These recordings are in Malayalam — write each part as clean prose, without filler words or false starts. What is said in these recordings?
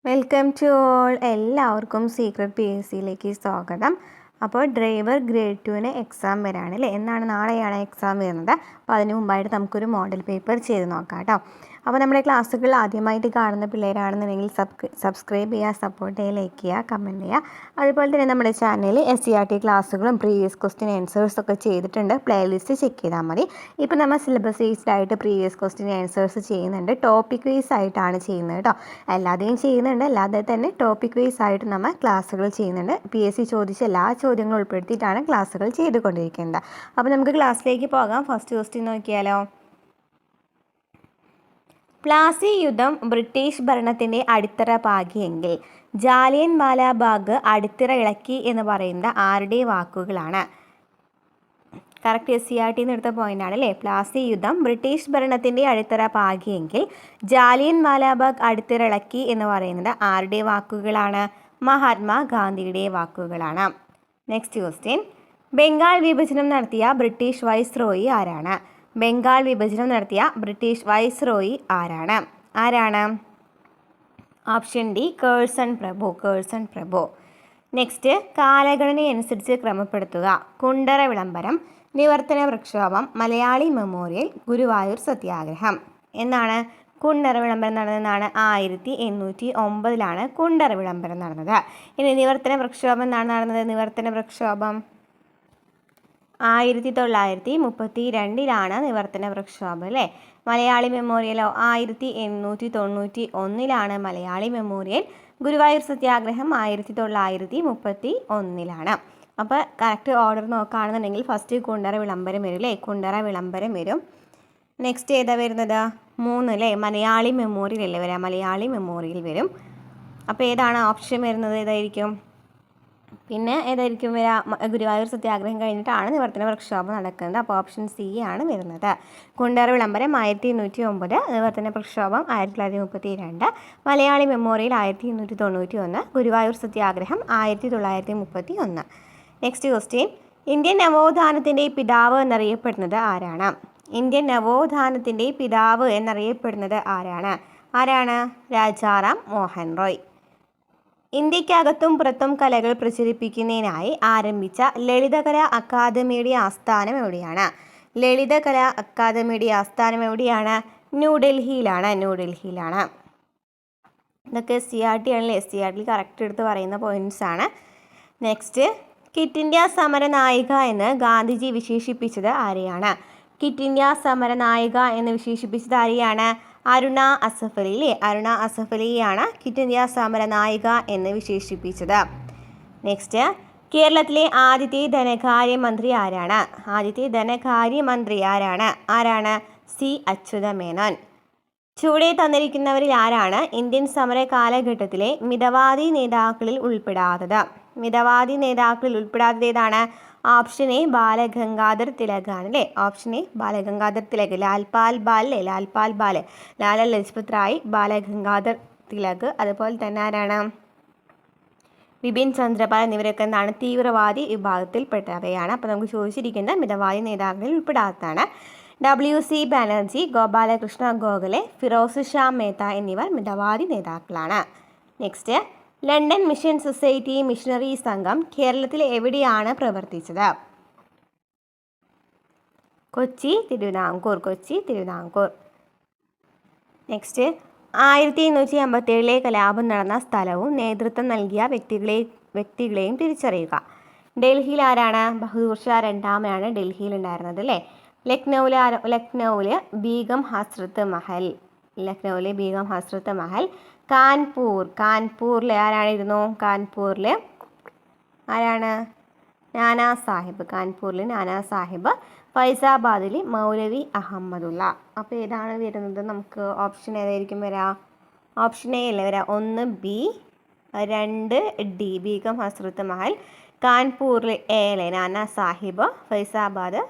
Welcome to all. എല്ലാവർക്കും സീക്രട്ട് PSCയിലേക്ക് സ്വാഗതം. അപ്പോൾ ഡ്രൈവർ ഗ്രേഡ് 2 എക്സാം വരാണ് അല്ലേ? നാളെയാണ് എക്സാം വരുന്നത്. അപ്പോൾ അതിന് മുമ്പായിട്ട് നമുക്കൊരു മോഡൽ പേപ്പർ ചെയ്ത് നോക്കാം കേട്ടോ. അപ്പോൾ നമ്മുടെ ക്ലാസ്സുകൾ ആദ്യമായിട്ട് കാണുന്ന പിള്ളേരാണെന്നുണ്ടെങ്കിൽ സബ്സ്ക്രൈബ് ചെയ്യുക, സപ്പോർട്ട് ചെയ്യുക, ലൈക്ക് ചെയ്യുക, കമൻറ്റ് ചെയ്യുക. അതുപോലെ തന്നെ നമ്മുടെ ചാനലിൽ SCERT ക്ലാസ്സുകളും പ്രീവിയസ് ക്വസ്റ്റ്യൻ ആൻസേഴ്സ് ഒക്കെ ചെയ്തിട്ടുണ്ട്. പ്ലേലിസ്റ്റ് ചെക്ക് ചെയ്താൽ മതി. ഇപ്പോൾ നമ്മൾ സിലബസ് ബേസ്ഡ് ആയിട്ട് പ്രീവിയസ് ക്വസ്റ്റ്യൻ ആൻസേഴ്സ് ചെയ്യുന്നുണ്ട്. ടോപ്പിക് വൈസ് ആയിട്ടാണ് ചെയ്യുന്നത് കേട്ടോ. എല്ലാതെയും ചെയ്യുന്നുണ്ട്, അല്ലാതെ തന്നെ ടോപ്പിക് വൈസ് ആയിട്ട് നമ്മൾ ക്ലാസ്സുകൾ ചെയ്യുന്നുണ്ട്. PSC ചോദിച്ച എല്ലാ ചോദ്യങ്ങളും ഉൾപ്പെടുത്തിയിട്ടാണ് ക്ലാസ്സുകൾ ചെയ്തുകൊണ്ടിരിക്കുന്നത്. അപ്പോൾ നമുക്ക് ക്ലാസ്സിലേക്ക് പോകാം. ഫസ്റ്റ് ക്വസ്റ്റ്യൻ നോക്കിയാലോ. പ്ലാസി യുദ്ധം ബ്രിട്ടീഷ് ഭരണത്തിൻ്റെ അടിത്തറ പാകിയെങ്കിൽ ജാലിയൻ വാലാബാഗ് അടിത്തറ ഇളക്കി എന്ന് പറയുന്നത് ആരുടെ വാക്കുകളാണ്? കറക്റ്റ് SCERT എടുത്ത പോയിന്റാണ് അല്ലേ? പ്ലാസി യുദ്ധം ബ്രിട്ടീഷ് ഭരണത്തിൻ്റെ അടിത്തറ പാകിയെങ്കിൽ ജാലിയൻ വാലാബാഗ് അടിത്തറ ഇളക്കി എന്ന് പറയുന്നത് ആരുടെ വാക്കുകളാണ്? മഹാത്മാഗാന്ധിയുടെ വാക്കുകളാണ്. Next question. ബംഗാൾ വിഭജനം നടത്തിയ ബ്രിട്ടീഷ് വൈസ്രോയി ആരാണ്? ബംഗാൾ വിഭജനം നടത്തിയ ബ്രിട്ടീഷ് വൈസ്രോയി ആരാണ്? ഓപ്ഷൻ ഡി കേഴ്സൺ പ്രഭു. നെക്സ്റ്റ്. കാലഗണനയനുസരിച്ച് ക്രമപ്പെടുത്തുക. കുണ്ടറ വിളംബരം, നിവർത്തന പ്രക്ഷോഭം, മലയാളി മെമ്മോറിയൽ, ഗുരുവായൂർ സത്യാഗ്രഹം. എന്നാണ് കുണ്ടറ വിളംബരം നടന്നതെന്നാണ് 1809 കുണ്ടറ വിളംബരം നടന്നത്. ഇനി നിവർത്തന പ്രക്ഷോഭം എന്നാണ് നടന്നത്. നിവർത്തന പ്രക്ഷോഭം 1932 നിവർത്തന പ്രക്ഷോഭം അല്ലേ? മലയാളി മെമ്മോറിയലോ 1891 മലയാളി മെമ്മോറിയൽ. ഗുരുവായൂർ സത്യാഗ്രഹം 1931. അപ്പോൾ കറക്റ്റ് ഓർഡർ നോക്കുകയാണെന്നുണ്ടെങ്കിൽ ഫസ്റ്റ് കുണ്ടറ വിളംബരം വരും അല്ലേ? കുണ്ടറ വിളംബരം വരും. നെക്സ്റ്റ് ഏതാ വരുന്നത്? 3 അല്ലേ? മലയാളി മെമ്മോറിയൽ അല്ലേ വരാം? മലയാളി മെമ്മോറിയൽ വരും. അപ്പോൾ ഏതാണ് ഓപ്ഷൻ വരുന്നത്? ഏതായിരിക്കും? പിന്നെ ഏതായിരിക്കും വരിക? ഗുരുവായൂർ സത്യാഗ്രഹം കഴിഞ്ഞിട്ടാണ് നിവർത്തന പ്രക്ഷോഭം നടക്കുന്നത്. അപ്പോൾ ഓപ്ഷൻ സി ആണ് വരുന്നത്. കുണ്ടറ വിളംബരം 1809, നിവർത്തന പ്രക്ഷോഭം 1932, മലയാളി മെമ്മോറിയൽ 1891, ഗുരുവായൂർ സത്യാഗ്രഹം 1931. Next question. ഇന്ത്യൻ നവോത്ഥാനത്തിൻ്റെ പിതാവ് എന്നറിയപ്പെടുന്നത് ആരാണ്? ഇന്ത്യൻ നവോത്ഥാനത്തിൻ്റെ പിതാവ് എന്നറിയപ്പെടുന്നത് ആരാണ്? രാജാറാം മോഹൻ റോയ്. ഇന്ത്യക്കകത്തും പുറത്തും കലകൾ പ്രചരിപ്പിക്കുന്നതിനായി ആരംഭിച്ച ലളിതകലാ അക്കാദമിയുടെ ആസ്ഥാനം എവിടെയാണ്? ലളിതകലാ അക്കാദമിയുടെ ആസ്ഥാനം എവിടെയാണ്? ന്യൂഡൽഹിയിലാണ്. ഇതൊക്കെ SCERT ആണല്ലേ? SCERT കറക്റ്റ് എടുത്ത് പറയുന്ന പോയിന്റ്സ് ആണ്. നെക്സ്റ്റ്. ക്വിറ്റ് ഇന്ത്യ സമര നായിക എന്ന് ഗാന്ധിജി വിശേഷിപ്പിച്ചത് ആരെയാണ്? ക്വിറ്റ് ഇന്ത്യ സമര നായിക എന്ന് വിശേഷിപ്പിച്ചത് ആരെയാണ്? അരുണ അസഫ് അലി അല്ലേ? അരുണ അസഫ് അലിയാണ് ക്വിറ്റ് ഇന്ത്യ സമര നായിക എന്ന് വിശേഷിപ്പിച്ചത്. നെക്സ്റ്റ്. കേരളത്തിലെ ആദ്യത്തെ ധനകാര്യമന്ത്രി ആരാണ്? സി അച്യുതമേനോൻ. ചുവടെ തന്നിരിക്കുന്നവരിൽ ആരാണ് ഇന്ത്യൻ സമര കാലഘട്ടത്തിലെ മിതവാദി നേതാക്കളിൽ ഉൾപ്പെടാത്തത്? മിതവാദി നേതാക്കളിൽ ഉൾപ്പെടാത്തത് ഏതാണ്? ഓപ്ഷൻ എ ബാലഗംഗാധർ തിലകാണ് അല്ലേ? Option A Balagangadhar Tilak. ലാൽപാൽ ബാൽ, ലാല ലജ്പത് റായ്, ബാലഗംഗാധർ തിലക്. അതുപോലെ തന്നെ ആരാണ്? ബിപിൻ ചന്ദ്രപാൽ എന്നിവരൊക്കെ എന്താണ്? തീവ്രവാദി വിഭാഗത്തിൽപ്പെട്ടവയാണ്. അപ്പോൾ നമുക്ക് ചോദിച്ചിരിക്കുന്നത് മിതവാദി നേതാക്കളിൽ ഉൾപ്പെടാത്തതാണ്. WC ബാനർജി, ഗോപാലകൃഷ്ണ ഗോഖലെ, ഫിറോസ് ഷാ മേത്ത എന്നിവർ മിതവാദി നേതാക്കളാണ്. Next. London mission society missionary സംഘം കേരളത്തിൽ എവിടെയാണ് പ്രവർത്തിച്ചത്? കൊച്ചി, തിരുവിതാംകൂർ. നെക്സ്റ്റ്. 1857 കലാപം നടന്ന സ്ഥലവും നേതൃത്വം നൽകിയ വ്യക്തികളെയും തിരിച്ചറിയുക. ഡൽഹിയിൽ ആരാണ്? ബഹദൂർ ഷാ രണ്ടാമനാണ് ഡൽഹിയിൽ ഉണ്ടായിരുന്നത് അല്ലേ? ലക്നൗവിൽ ബീഗം ഹസ്രത്ത് മഹൽ. കാൺപൂരിൽ ആരാണിരുന്നു? കാൺപൂരിൽ നാനാ സാഹിബ്. ഫൈസാബാദിൽ മൗലവി അഹമ്മദുള്ള. അപ്പോൾ ഏതാണ് വരുന്നത്? നമുക്ക് ഓപ്ഷൻ ഏതായിരിക്കും വരിക? ഓപ്ഷൻ എ അല്ലേ വരിക? 1 ബി, 2 ഡി ബീഗം ഹസ്രത്ത് മഹൽ. കാൺപൂരിൽ എ അല്ലേ? നാനാ സാഹിബ്, ഫൈസാബാദ്.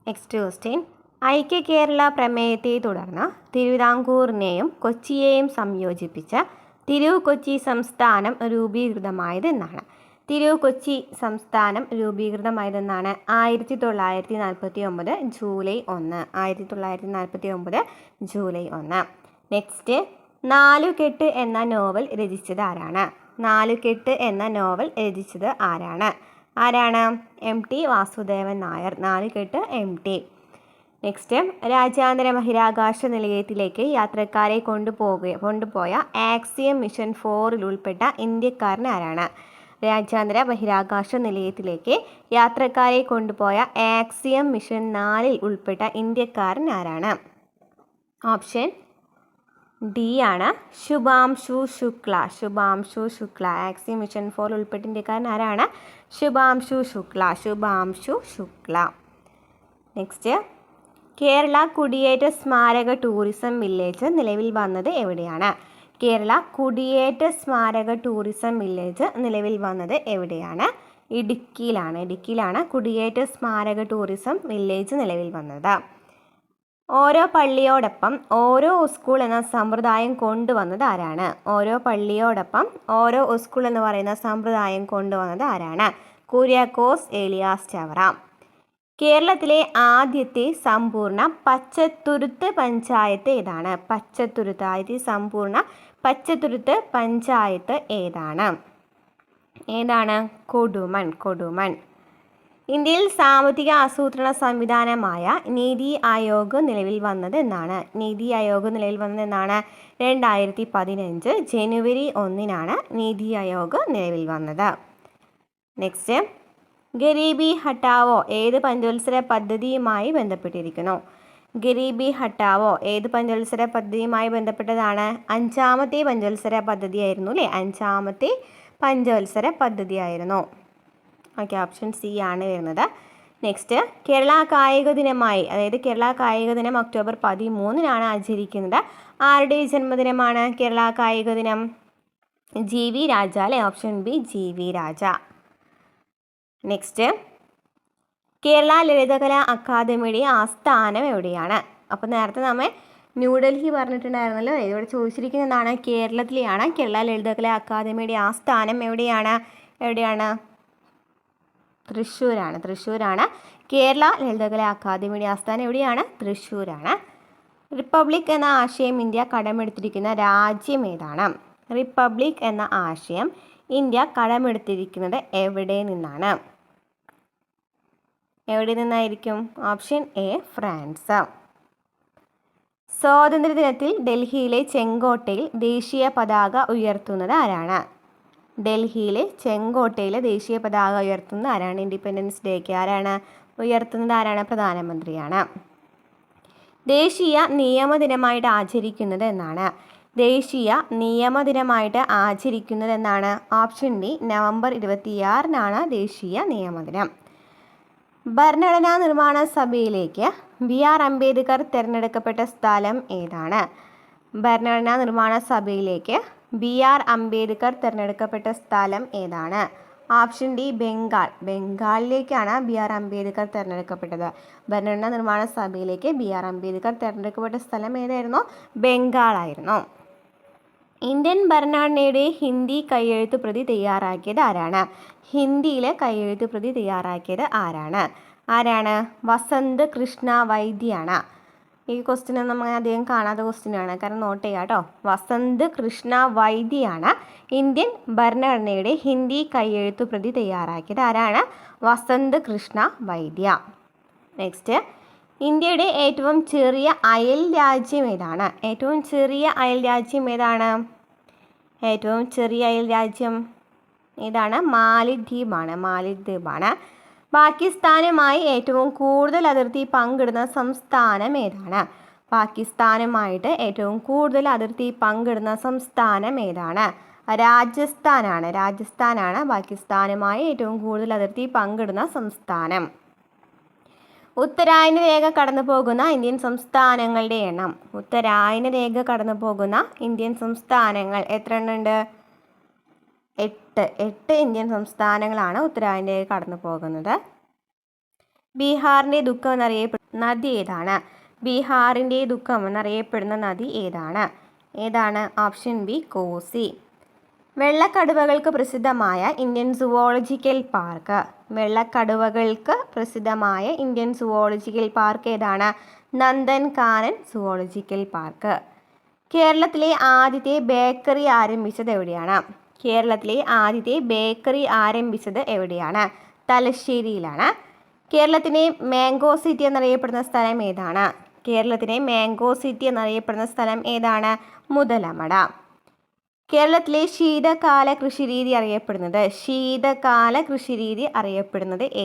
Next question. ഐക്യ കേരള പ്രമേയത്തെ തുടർന്ന് തിരുവിതാംകൂറിനെയും കൊച്ചിയെയും സംയോജിപ്പിച്ച് തിരു-കൊച്ചി സംസ്ഥാനം രൂപീകൃതമായതെന്നാണ്? 1949 ജൂലൈ 1. നെക്സ്റ്റ്. നാലുകെട്ട് എന്ന നോവൽ രചിച്ചത് ആരാണ്? നാലുകെട്ട് എന്ന നോവൽ രചിച്ചത് ആരാണ്? ആരാണ്? MT വാസുദേവൻ നായർ. നാലുകെട്ട് MT. നെക്സ്റ്റ്, രാജ്യാന്തര ബഹിരാകാശ നിലയത്തിലേക്ക് യാത്രക്കാരെ കൊണ്ടുപോയ ആക്സിയം മിഷൻ 4 ഉൾപ്പെട്ട ഇന്ത്യക്കാരൻ ആരാണ്? രാജ്യാന്തര ബഹിരാകാശ നിലയത്തിലേക്ക് യാത്രക്കാരെ കൊണ്ടുപോയ ആക്സിയം മിഷൻ 4 ഉൾപ്പെട്ട ഇന്ത്യക്കാരൻ ആരാണ്? ഓപ്ഷൻ ഡി ആണ് ശുഭാംശു ശുക്ല. ശുഭാംശു ശുക്ല. ആക്സിയം മിഷൻ 4 ഉൾപ്പെട്ട ഇന്ത്യക്കാരൻ ആരാണ്? ശുഭാംശു ശുക്ല. ശുഭാംശു ശുക്ല. നെക്സ്റ്റ്, കേരള കുടിയേറ്റ സ്മാരക ടൂറിസം വില്ലേജ് നിലവിൽ വന്നത് എവിടെയാണ്? കേരള കുടിയേറ്റ സ്മാരക ടൂറിസം വില്ലേജ് നിലവിൽ വന്നത് എവിടെയാണ്? ഇടുക്കിയിലാണ്. ഇടുക്കിയിലാണ് കുടിയേറ്റ സ്മാരക ടൂറിസം വില്ലേജ് നിലവിൽ വന്നത്. ഓരോ പള്ളിയോടൊപ്പം ഓരോ സ്കൂൾ എന്ന സമ്പ്രദായം കൊണ്ടുവന്നത് ആരാണ്? ഓരോ പള്ളിയോടൊപ്പം ഓരോ സ്കൂൾ എന്ന് പറയുന്ന സമ്പ്രദായം കൊണ്ടുവന്നത് ആരാണ്? കുര്യാക്കോസ് ഏലിയാസ് ചവറ. കേരളത്തിലെ ആദ്യത്തെ സമ്പൂർണ്ണ പച്ചത്തുരുത്ത് പഞ്ചായത്ത് ഏതാണ്? പച്ചത്തുരുത്ത്. ആദ്യത്തെ സമ്പൂർണ്ണ പച്ചത്തുരുത്ത് പഞ്ചായത്ത് ഏതാണ്? ഏതാണ്? കൊടുമൺ. കൊടുമൺ. ഇന്ത്യയിൽ സാമ്പത്തിക ആസൂത്രണ സംവിധാനമായ നീതി ആയോഗ് നിലവിൽ വന്നത് എന്നാണ്? നീതി ആയോഗ് നിലവിൽ വന്നത് എന്നാണ്? 2015 ജനുവരി 1 നീതി ആയോഗ് നിലവിൽ വന്നത്. നെക്സ്റ്റ്, ഗരീബി ഹട്ടാവോ ഏത് പഞ്ചവത്സര പദ്ധതിയുമായി ബന്ധപ്പെട്ടിരിക്കുന്നു? ഗരീബി ഹട്ടാവോ ഏത് പഞ്ചവത്സര പദ്ധതിയുമായി ബന്ധപ്പെട്ടതാണ്? 5ാമത്തെ പഞ്ചവത്സര പദ്ധതിയായിരുന്നു അല്ലേ? 5ാമത്തെ പഞ്ചവത്സര പദ്ധതിയായിരുന്നു. ഓക്കെ, ഓപ്ഷൻ സി ആണ് വരുന്നത്. നെക്സ്റ്റ്, കേരള കായിക ദിനമായി, അതായത് കേരള കായിക ദിനം ഒക്ടോബർ 13 ആചരിക്കുന്നത്. ആരുടെ ജന്മദിനമാണ് കേരള കായിക ദിനം? GV രാജ അല്ലേ? ഓപ്ഷൻ ബി GV രാജ. നെക്സ്റ്റ്, കേരള ലളിതകലാ അക്കാദമിയുടെ ആസ്ഥാനം എവിടെയാണ്? അപ്പോൾ നേരത്തെ നമ്മൾ ന്യൂഡൽഹി പറഞ്ഞിട്ടുണ്ടായിരുന്നല്ലോ. ഇവിടെ ചോദിച്ചിരിക്കുന്നതാണ് കേരളത്തിലെയാണ്. കേരള ലളിതകലാ അക്കാദമിയുടെ ആസ്ഥാനം എവിടെയാണ്? എവിടെയാണ്? തൃശ്ശൂരാണ്. തൃശ്ശൂരാണ് കേരള ലളിതകലാ അക്കാദമിയുടെ ആസ്ഥാനം. എവിടെയാണ്? തൃശ്ശൂരാണ്. റിപ്പബ്ലിക് എന്ന ആശയം ഇന്ത്യ കടമെടുത്തിരിക്കുന്ന രാജ്യം ഏതാണ്? റിപ്പബ്ലിക് എന്ന ആശയം ഇന്ത്യ കടമെടുത്തിരിക്കുന്നത് എവിടെ നിന്നാണ്? എവിടെ നിന്നായിരിക്കും? Option A France. സ്വാതന്ത്ര്യദിനത്തിൽ ഡൽഹിയിലെ ചെങ്കോട്ടയിൽ ദേശീയ പതാക ഉയർത്തുന്നത് ആരാണ്? ഡൽഹിയിലെ ചെങ്കോട്ടയിൽ ദേശീയ പതാക ഉയർത്തുന്നത് ആരാണ്? ഇൻഡിപെൻഡൻസ് ഡേക്ക് ആരാണ് ഉയർത്തുന്നത്? ആരാണ്? പ്രധാനമന്ത്രിയാണ്. ദേശീയ നിയമദിനമായിട്ട് ആചരിക്കുന്നത് എന്നാണ്? ദേശീയ നിയമദിനമായിട്ട് ആചരിക്കുന്നത് എന്നാണ്? ഓപ്ഷൻ ഡി നവംബർ 26 ദേശീയ നിയമദിനം. ഭരണഘടനാ നിർമ്മാണ സഭയിലേക്ക് BR അംബേദ്കർ തിരഞ്ഞെടുക്കപ്പെട്ട സ്ഥലം ഏതാണ്? ഭരണഘടനാ നിർമ്മാണ സഭയിലേക്ക് BR അംബേദ്കർ തിരഞ്ഞെടുക്കപ്പെട്ട സ്ഥലം ഏതാണ്? Option D Bengal. ബംഗാളിലേക്കാണ് BR അംബേദ്കർ തിരഞ്ഞെടുക്കപ്പെട്ടത്. ഭരണഘടനാ നിർമ്മാണ സഭയിലേക്ക് BR അംബേദ്കർ തിരഞ്ഞെടുക്കപ്പെട്ട സ്ഥലം ഏതായിരുന്നു? ബംഗാളായിരുന്നു. ഇന്ത്യൻ ഭരണഘടനയുടെ ഹിന്ദി കയ്യെഴുത്ത് പ്രതി തയ്യാറാക്കിയത് ആരാണ്? ഹിന്ദിയിൽ കയ്യെഴുത്ത് പ്രതി തയ്യാറാക്കിയത് ആരാണ്? ആരാണ്? വസന്ത് കൃഷ്ണ വൈദ്യാണ്. ഈ ക്വസ്റ്റ്യൻ നമ്മൾ അധികം കാണാത്ത ക്വസ്റ്റ്യനാണ്, കാരണം നോട്ട് ചെയ്യാം കേട്ടോ. വസന്ത് കൃഷ്ണ വൈദ്യാണ് ഇന്ത്യൻ ഭരണഘടനയുടെ ഹിന്ദി കയ്യെഴുത്ത് പ്രതി തയ്യാറാക്കിയത്. ആരാണ്? വസന്ത് കൃഷ്ണ വൈദ്യ. നെക്സ്റ്റ്, ഇന്ത്യയുടെ ഏറ്റവും ചെറിയ അയൽ രാജ്യം ഏതാണ്? ഏറ്റവും ചെറിയ അയൽ രാജ്യം ഏതാണ്? ഏറ്റവും ചെറിയ അയൽ രാജ്യം ഏതാണ്? മാലിദ്വീപാണ്. മാലിദ്വീപാണ്. പാകിസ്ഥാനുമായി ഏറ്റവും കൂടുതൽ അതിർത്തി പങ്കിടുന്ന സംസ്ഥാനം ഏതാണ്? പാകിസ്ഥാനുമായിട്ട് ഏറ്റവും കൂടുതൽ അതിർത്തി പങ്കിടുന്ന സംസ്ഥാനം ഏതാണ്? രാജസ്ഥാനാണ്. രാജസ്ഥാനാണ് പാകിസ്ഥാനുമായി ഏറ്റവും കൂടുതൽ അതിർത്തി പങ്കിടുന്ന സംസ്ഥാനം. ഉത്തരായന രേഖ കടന്നു പോകുന്ന ഇന്ത്യൻ സംസ്ഥാനങ്ങളുടെ എണ്ണം. ഉത്തരായന രേഖ കടന്നു പോകുന്ന ഇന്ത്യൻ സംസ്ഥാനങ്ങൾ എത്ര എണ്ണമുണ്ട്? 8 ഇന്ത്യൻ സംസ്ഥാനങ്ങളാണ് ഉത്തരായന രേഖ കടന്നു പോകുന്നത്. ബീഹാറിൻ്റെ ദുഃഖം എന്നറിയപ്പെടുന്ന നദി ഏതാണ്? ബീഹാറിൻ്റെ ദുഃഖം എന്നറിയപ്പെടുന്ന നദി ഏതാണ്? ഏതാണ്? Option B Kosi. വെള്ളക്കടുവകൾക്ക് പ്രസിദ്ധമായ ഇന്ത്യൻ സുവോളജിക്കൽ പാർക്ക്. വെള്ളക്കടുവകൾക്ക് പ്രസിദ്ധമായ ഇന്ത്യൻ സുവോളജിക്കൽ പാർക്ക് ഏതാണ്? Nandankanan zoological park. കേരളത്തിലെ ആദ്യത്തെ ബേക്കറി ആരംഭിച്ചത് എവിടെയാണ്? കേരളത്തിലെ ആദ്യത്തെ ബേക്കറി ആരംഭിച്ചത് എവിടെയാണ്? തലശ്ശേരിയിലാണ്. കേരളത്തിലെ മാംഗോ സിറ്റി എന്നറിയപ്പെടുന്ന സ്ഥലം ഏതാണ്? കേരളത്തിലെ മാംഗോ സിറ്റി എന്നറിയപ്പെടുന്ന സ്ഥലം ഏതാണ്? മുതലമട. കേരളത്തിലെ ശീതകാല കൃഷിരീതി അറിയപ്പെടുന്നത്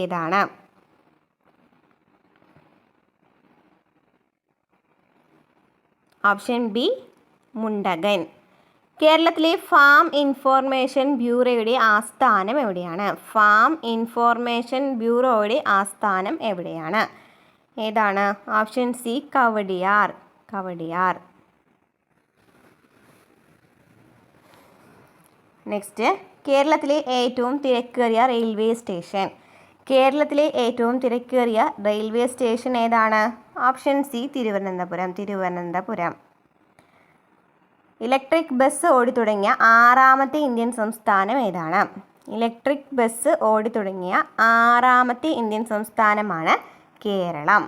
ഏതാണ്? ഓപ്ഷൻ ബി മുണ്ടകൻ. കേരളത്തിലെ ഫാം ഇൻഫോർമേഷൻ ബ്യൂറോയുടെ ആസ്ഥാനം എവിടെയാണ്? ഫാം ഇൻഫോർമേഷൻ ബ്യൂറോയുടെ ആസ്ഥാനം എവിടെയാണ്? ഏതാണ്? Option C Kowdiar. നെക്സ്റ്റ്, കേരളത്തിലെ ഏറ്റവും തിരക്കേറിയ റെയിൽവേ സ്റ്റേഷൻ. കേരളത്തിലെ ഏറ്റവും തിരക്കേറിയ റെയിൽവേ സ്റ്റേഷൻ ഏതാണ്? Option C Thiruvananthapuram. Electric bus ഓടിത്തുടങ്ങിയ 6ാമത്തെ ഇന്ത്യൻ സംസ്ഥാനം ഏതാണ്? ഇലക്ട്രിക് ബസ് ഓടിത്തുടങ്ങിയ 6ാമത്തെ ഇന്ത്യൻ സംസ്ഥാനമാണ് കേരളം.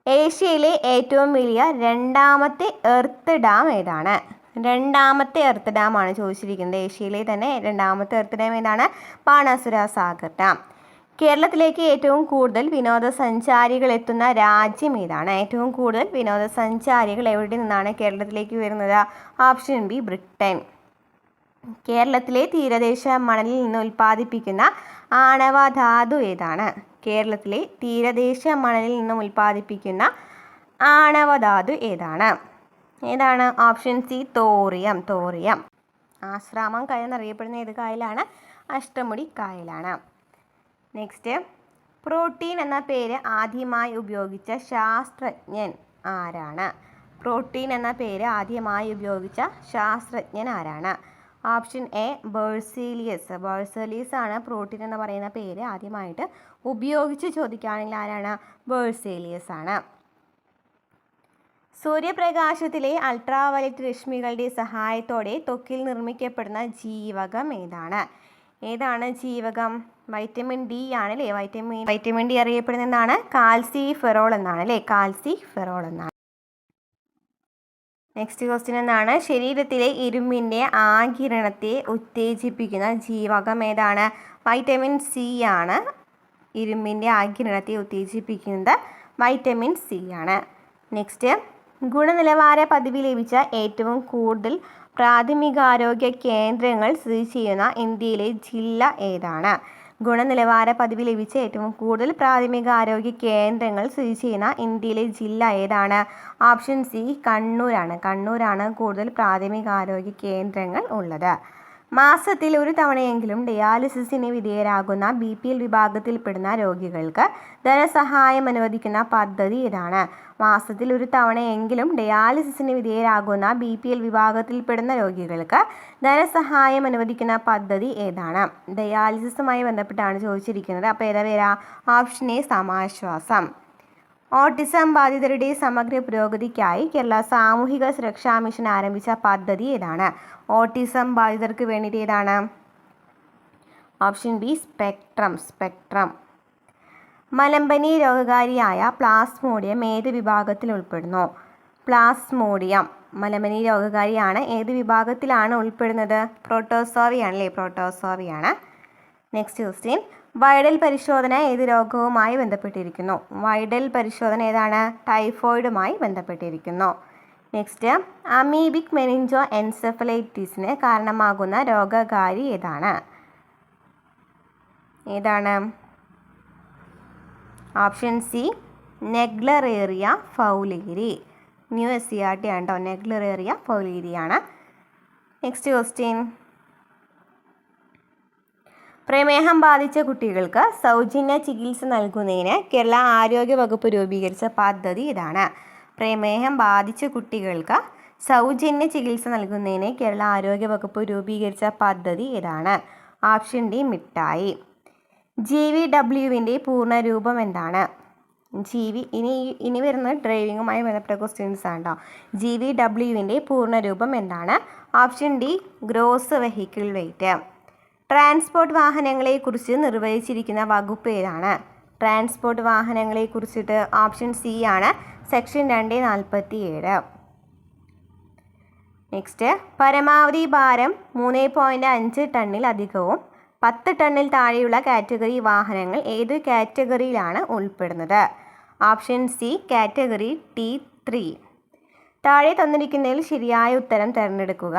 ഏഷ്യയിലെ ഏറ്റവും വലിയ 2ാമത്തെ എർത്ത് ഡാം ഏതാണ്? 2ാമത്തെ എർത്ത് ഡാം ആണ് ചോദിച്ചിരിക്കുന്നത്. ഏഷ്യയിലെ തന്നെ 2ാമത്തെ എർത്ത് ഡാം ഏതാണ്? ബാണാസുര സാഗർ ഡാം. കേരളത്തിലേക്ക് ഏറ്റവും കൂടുതൽ വിനോദസഞ്ചാരികൾ എത്തുന്ന രാജ്യം ഏതാണ്? ഏറ്റവും കൂടുതൽ വിനോദസഞ്ചാരികൾ എവിടെ നിന്നാണ് കേരളത്തിലേക്ക് വരുന്നത്? Option B Britain. കേരളത്തിലെ തീരദേശ മണലിൽ നിന്ന് ഉൽപ്പാദിപ്പിക്കുന്ന ആണവധാതു ഏതാണ്? കേരളത്തിലെ തീരദേശ മണലിൽ നിന്നും ഉൽപ്പാദിപ്പിക്കുന്ന ആണവധാതു ഏതാണ്? Option C thorium. ആശ്രാമം കായൽ എന്നറിയപ്പെടുന്ന ഏത് കായലാണ്? അഷ്ടമുടി കായലാണ്. നെക്സ്റ്റ്, പ്രോട്ടീൻ എന്ന പേര് ആദ്യമായി ഉപയോഗിച്ച ശാസ്ത്രജ്ഞൻ ആരാണ്? പ്രോട്ടീൻ എന്ന പേര് ആദ്യമായി ഉപയോഗിച്ച ശാസ്ത്രജ്ഞൻ ആരാണ്? ഓപ്ഷൻ എ ബേഴ്സേലിയസ് ആണ് പ്രോട്ടീൻ എന്ന് പറയുന്ന പേര് ആദ്യമായിട്ട് ഉപയോഗിച്ച് ചോദിക്കുകയാണെങ്കിൽ ആരാണ്? ബേഴ്സേലിയസ് ആണ്. സൂര്യപ്രകാശത്തിലെ അൾട്രാവയലറ്റ് രശ്മികളുടെ സഹായത്തോടെ ത്വക്കിൽ നിർമ്മിക്കപ്പെടുന്ന ജീവകം ഏതാണ് ജീവകം? വൈറ്റമിൻ ഡി ആണല്ലേ. വൈറ്റമിൻ ഡി അറിയപ്പെടുന്ന എന്താണ്? കാൽസിഫെറോൾ എന്നാണ് അല്ലേ. നെക്സ്റ്റ് ക്വസ്റ്റ്യൻ എന്താണ്? ശരീരത്തിലെ ഇരുമ്പിൻ്റെ ആഗിരണത്തെ ഉത്തേജിപ്പിക്കുന്ന ജീവകം ഏതാണ്? വൈറ്റമിൻ സി ആണ്. ഇരുമ്പിൻ്റെ ആഗിരണത്തെ ഉത്തേജിപ്പിക്കുന്നത് വൈറ്റമിൻ സി ആണ്. നെക്സ്റ്റ്, ഗുണനിലവാര പദവി ലഭിച്ച ഏറ്റവും കൂടുതൽ പ്രാഥമികാരോഗ്യ കേന്ദ്രങ്ങൾ സ്ഥിതി ചെയ്യുന്ന ഇന്ത്യയിലെ ജില്ല ഏതാണ്? ഗുണനിലവാര പദവി ലഭിച്ച ഏറ്റവും കൂടുതൽ പ്രാഥമികാരോഗ്യ കേന്ദ്രങ്ങൾ സ്ഥിതി ചെയ്യുന്ന ഇന്ത്യയിലെ ജില്ല ഏതാണ്? ഓപ്ഷൻ സി കണ്ണൂരാണ് കൂടുതൽ പ്രാഥമികാരോഗ്യ കേന്ദ്രങ്ങൾ ഉള്ളത്. മാസത്തിൽ ഒരു തവണയെങ്കിലും ഡയാലിസിസിന് വിധേയരാകുന്ന BPL വിഭാഗത്തിൽപ്പെടുന്ന രോഗികൾക്ക് ധനസഹായം അനുവദിക്കുന്ന പദ്ധതി ഏതാണ്? മാസത്തിൽ ഒരു തവണയെങ്കിലും ഡയാലിസിസിന് വിധേയരാകുന്ന BPL വിഭാഗത്തിൽപ്പെടുന്ന രോഗികൾക്ക് ധനസഹായം അനുവദിക്കുന്ന പദ്ധതി ഏതാണ്? ഡയാലിസിസുമായി ബന്ധപ്പെട്ടാണ് ചോദിച്ചിരിക്കുന്നത്. അപ്പോൾ ഏതാ പേരാ? Option A സമാശ്വാസം. ഓട്ടിസം ബാധിതരുടെ സമഗ്ര പുരോഗതിക്കായി കേരള സാമൂഹിക സുരക്ഷാ മിഷൻ ആരംഭിച്ച പദ്ധതി ഏതാണ്? ഓട്ടിസം ബാധിതർക്ക് വേണ്ടിയിട്ട് ഏതാണ്? Option B spectrum. മലമ്പനി രോഗകാരിയായ പ്ലാസ്മോഡിയം ഏത് വിഭാഗത്തിൽ ഉൾപ്പെടുന്നു? മലമ്പനി രോഗകാരിയാണ് ഏത് വിഭാഗത്തിലാണ് ഉൾപ്പെടുന്നത്? പ്രോട്ടോസോവയാണ്. നെക്സ്റ്റ് ക്വസ്റ്റ്യൻ, വൈഡൽ പരിശോധന ഏത് രോഗവുമായി ബന്ധപ്പെട്ടിരിക്കുന്നു? വൈഡൽ പരിശോധന ഏതാണ്? ടൈഫോയിഡുമായി ബന്ധപ്പെട്ടിരിക്കുന്നു. നെക്സ്റ്റ്, അമീബിക് മെനിഞ്ചോ എൻസെഫലൈറ്റിസിന് കാരണമാകുന്ന രോഗകാരി ഏതാണ്? Option C naegleria fowleri. New SCERT ആണ് കേട്ടോ. നെഗ്ലറേറിയ ഫൗലേരിയാണ്. നെക്സ്റ്റ് ക്വസ്റ്റ്യൻ, പ്രമേഹം ബാധിച്ച കുട്ടികൾക്ക് സൗജന്യ ചികിത്സ നൽകുന്നതിന് കേരള ആരോഗ്യ വകുപ്പ് രൂപീകരിച്ച പദ്ധതി ഏതാണ്? പ്രമേഹം ബാധിച്ച കുട്ടികൾക്ക് സൗജന്യ ചികിത്സ നൽകുന്നതിന് കേരള ആരോഗ്യ വകുപ്പ് രൂപീകരിച്ച പദ്ധതി ഏതാണ്? ഓപ്ഷൻ ഡി മിഠായി. GVWവിൻ്റെ പൂർണ്ണരൂപം എന്താണ്? ഇനി വരുന്നത് ഡ്രൈവിങ്ങുമായി ബന്ധപ്പെട്ട ക്വസ്റ്റ്യൻസ് ആണ് കേട്ടോ. GVWവിൻ്റെ പൂർണ്ണരൂപം എന്താണ്? Option D gross vehicle weight. Transport വാഹനങ്ങളെക്കുറിച്ച് നിർവചിച്ചിരിക്കുന്ന വകുപ്പ് ഏതാണ്? ട്രാൻസ്പോർട്ട് വാഹനങ്ങളെക്കുറിച്ചിട്ട് ഓപ്ഷൻ സി ആണ് സെക്ഷൻ 247. നെക്സ്റ്റ്, പരമാവധി ഭാരം 3.5 ടണ്ണിലധികവും 10 ടണ്ണിൽ താഴെയുള്ള കാറ്റഗറി വാഹനങ്ങൾ ഏത് കാറ്റഗറിയിലാണ് ഉൾപ്പെടുന്നത്? Option C category T3. താഴെ തന്നിരിക്കുന്നതിൽ ശരിയായ ഉത്തരം തിരഞ്ഞെടുക്കുക.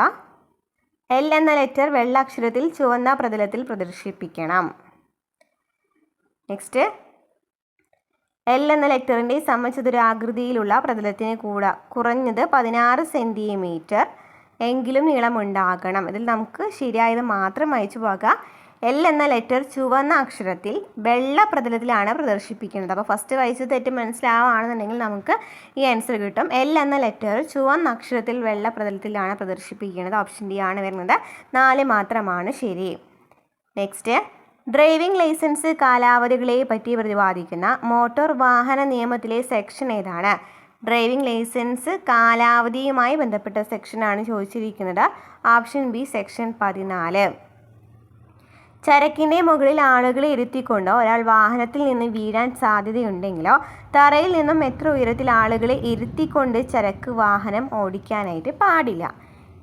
എൽ എന്ന ലെറ്റർ വെള്ള അക്ഷരത്തിൽ ചുവന്ന പ്രതലത്തിൽ പ്രദർശിപ്പിക്കണം. നെക്സ്റ്റ്, എൽ എന്ന ലെറ്ററിൻ്റെ സമചതുരാകൃതിയിലുള്ള പ്രതലത്തിന് കുറഞ്ഞത് 16 സെൻറ്റിമീറ്റർ എങ്കിലും നീളമുണ്ടാകണം. ഇതിൽ നമുക്ക് ശരിയായത് മാത്രം അയച്ചു പോകാം. എൽ എന്ന ലെറ്റർ ചുവന്ന അക്ഷരത്തിൽ വെള്ള പ്രതലത്തിലാണ് പ്രദർശിപ്പിക്കുന്നത്. അപ്പോൾ ഫസ്റ്റ് വായിച്ച് തെറ്റ് മനസ്സിലാവുകയാണെന്നുണ്ടെങ്കിൽ നമുക്ക് ഈ ആൻസർ കിട്ടും. എൽ എന്ന ലെറ്റർ ചുവന്ന അക്ഷരത്തിൽ വെള്ള പ്രതലത്തിലാണ് പ്രദർശിപ്പിക്കുന്നത്. ഓപ്ഷൻ ഡി ആണ് വരുന്നത്. 4 മാത്രമാണ് ശരി. നെക്സ്റ്റ്, ഡ്രൈവിംഗ് ലൈസൻസ് കാലാവധികളെ പറ്റി പ്രതിപാദിക്കുന്ന മോട്ടോർ വാഹന നിയമത്തിലെ സെക്ഷൻ ഏതാണ്? ഡ്രൈവിംഗ് ലൈസൻസ് കാലാവധിയുമായി ബന്ധപ്പെട്ട സെക്ഷനാണ് ചോദിച്ചിരിക്കുന്നത്. Option B section 14. ചരക്കിൻ്റെ മുകളിൽ ആളുകളെ ഇരുത്തിക്കൊണ്ടോ ഒരാൾ വാഹനത്തിൽ നിന്ന് വീഴാൻ സാധ്യതയുണ്ടെങ്കിലോ തറയിൽ നിന്നും എത്ര ഉയരത്തിൽ ആളുകളെ ഇരുത്തിക്കൊണ്ട് ചരക്ക് വാഹനം ഓടിക്കാനായിട്ട് പാടില്ല?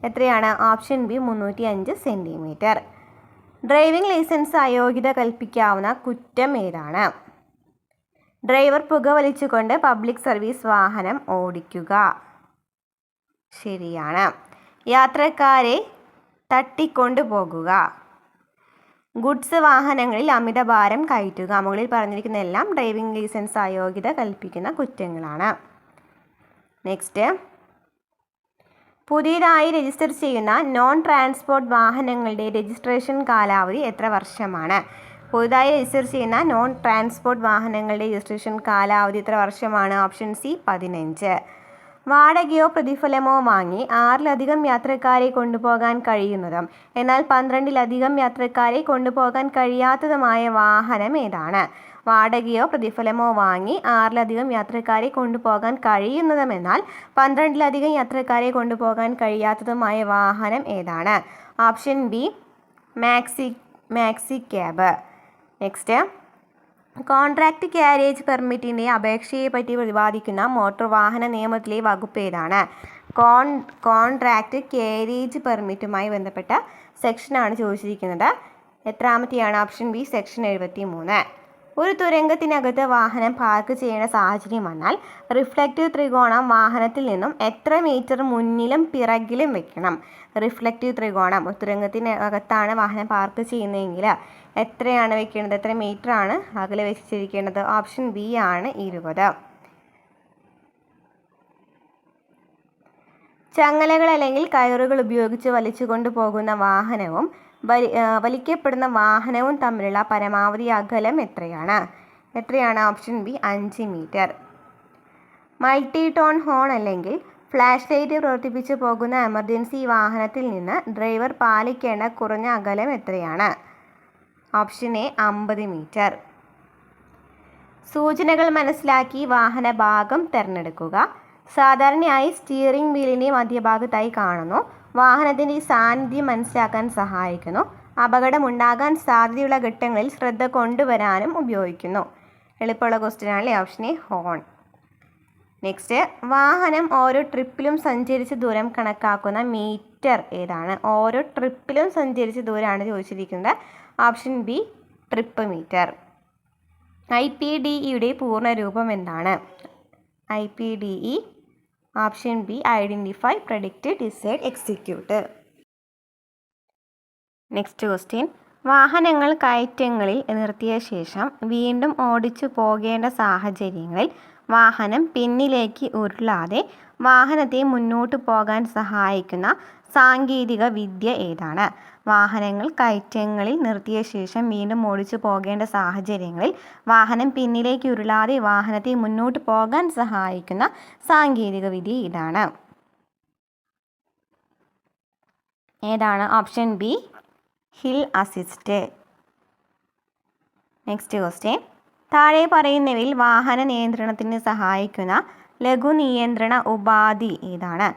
എത്രയാണ്? Option B 305 centimetre. Driving licence അയോഗ്യത കൽപ്പിക്കാവുന്ന കുറ്റം ഏതാണ്? ഡ്രൈവർ പുകവലിച്ചുകൊണ്ട് പബ്ലിക് സർവീസ് വാഹനം ഓടിക്കുക. ശരിയാണ്. യാത്രക്കാരെ തട്ടിക്കൊണ്ടു പോകുക. ഗുഡ്സ് വാഹനങ്ങളിൽ അമിതഭാരം കയറ്റുക. മുകളിൽ പറഞ്ഞിരിക്കുന്ന എല്ലാം ഡ്രൈവിംഗ് ലൈസൻസ് അയോഗ്യത കൽപ്പിക്കുന്ന കുറ്റങ്ങളാണ്. നെക്സ്റ്റ്, പുതിയതായി രജിസ്റ്റർ ചെയ്യുന്ന നോൺ ട്രാൻസ്പോർട്ട് വാഹനങ്ങളുടെ രജിസ്ട്രേഷൻ കാലാവധി എത്ര വർഷമാണ്? പുതുതായി രജിസ്റ്റർ ചെയ്യുന്ന നോൺ ട്രാൻസ്പോർട്ട് വാഹനങ്ങളുടെ രജിസ്ട്രേഷൻ കാലാവധി എത്ര വർഷമാണ്? Option C 15. വാടകയോ പ്രതിഫലമോ വാങ്ങി 6ലധികം യാത്രക്കാരെ കൊണ്ടുപോകാൻ കഴിയുന്നതും എന്നാൽ 12ലധികം യാത്രക്കാരെ കൊണ്ടുപോകാൻ കഴിയാത്തതുമായ വാഹനം ഏതാണ്? വാടകയോ പ്രതിഫലമോ വാങ്ങി 6ലധികം യാത്രക്കാരെ കൊണ്ടുപോകാൻ കഴിയുന്നതും എന്നാൽ 12ലധികം യാത്രക്കാരെ കൊണ്ടുപോകാൻ കഴിയാത്തതുമായ വാഹനം ഏതാണ്? Option B maxi cab. Next, contract carriage പെർമിറ്റിൻ്റെ അപേക്ഷയെ പറ്റി പ്രതിപാദിക്കുന്ന മോട്ടോർ വാഹന നിയമത്തിലെ വകുപ്പ് ഏതാണ്? കോൺട്രാക്ട് ക്യാരേജ് പെർമിറ്റുമായി ബന്ധപ്പെട്ട സെക്ഷനാണ് ചോദിച്ചിരിക്കുന്നത്. എത്രാമത്തെയാണ്? Option B section 73. ഒരു തുരങ്കത്തിനകത്ത് വാഹനം പാർക്ക് ചെയ്യേണ്ട സാഹചര്യം വന്നാൽ റിഫ്ലക്റ്റീവ് ത്രികോണം വാഹനത്തിൽ നിന്നും എത്ര മീറ്റർ മുന്നിലും പിറകിലും വെക്കണം? റിഫ്ലക്റ്റീവ് ത്രികോണം ഒരു തുരങ്കത്തിനകത്താണ് വാഹനം പാർക്ക് ചെയ്യുന്നതെങ്കിൽ എത്രയാണ് വെക്കേണ്ടത്? എത്ര മീറ്റർ ആണ് അകലെ വെച്ചിരിക്കേണ്ടത്? ഓപ്ഷൻ ബി ആണ് 20. ചങ്ങലകൾ അല്ലെങ്കിൽ കയറുകൾ ഉപയോഗിച്ച് വലിച്ചു കൊണ്ടുപോകുന്ന വാഹനവും വലിക്കപ്പെടുന്ന വാഹനവും തമ്മിലുള്ള പരമാവധി അകലം എത്രയാണ്? Option B 5 metre. Multi tone horn അല്ലെങ്കിൽ ഫ്ലാഷ് ലൈറ്റ് പ്രവർത്തിപ്പിച്ച് പോകുന്ന എമർജൻസി വാഹനത്തിൽ നിന്ന് ഡ്രൈവർ പാലിക്കേണ്ട കുറഞ്ഞ അകലം എത്രയാണ്? Option A 50 metre. സൂചനകൾ മനസ്സിലാക്കി വാഹന ഭാഗം തിരഞ്ഞെടുക്കുക. സാധാരണയായി സ്റ്റിയറിംഗ് വീലിൻ്റെ മധ്യഭാഗത്തായി കാണുന്നു. വാഹനത്തിൻ്റെ സാന്നിധ്യം മനസ്സിലാക്കാൻ സഹായിക്കുന്നു. അപകടമുണ്ടാകാൻ സാധ്യതയുള്ള ഘട്ടങ്ങളിൽ ശ്രദ്ധ കൊണ്ടുവരാനും ഉപയോഗിക്കുന്നു. എളുപ്പമുള്ള ക്വസ്റ്റ്യൻ ആണല്ലേ? Option A horn. നെക്സ്റ്റ്, വാഹനം ഓരോ ട്രിപ്പിലും സഞ്ചരിച്ച ദൂരം കണക്കാക്കുന്ന മീറ്റർ ഏതാണ്? ഓരോ ട്രിപ്പിലും സഞ്ചരിച്ച ദൂരമാണ് ചോദിച്ചിരിക്കുന്നത്. Option B trip meter. IPDEയുടെ പൂർണ്ണ രൂപം എന്താണ്? IPDE option B identify, predict, decide, execute. Next question, വാഹനങ്ങൾ കയറ്റങ്ങളിൽ നിർത്തിയ ശേഷം വീണ്ടും ഓടിച്ചു പോകേണ്ട സാഹചര്യങ്ങളിൽ വാഹനം പിന്നിലേക്ക് ഉരുളാതെ വാഹനത്തെ മുന്നോട്ട് പോകാൻ സഹായിക്കുന്ന സാങ്കേതിക വിദ്യ ഏതാണ്? വാഹനങ്ങൾ കയറ്റങ്ങളിൽ നിർത്തിയ ശേഷം വീണ്ടും ഓടിച്ചു പോകേണ്ട സാഹചര്യങ്ങളിൽ വാഹനം പിന്നിലേക്ക് ഉരുളാതെ വാഹനത്തെ മുന്നോട്ട് പോകാൻ സഹായിക്കുന്ന സാങ്കേതിക വിദ്യ ഇതാണ്. ഏതാണ്? Option B hill assist. Next question, താഴെ പറയുന്നവയിൽ വാഹന നിയന്ത്രണത്തിന് സഹായിക്കുന്ന ലഘു നിയന്ത്രണ ഉപാധി ഏതാണ്?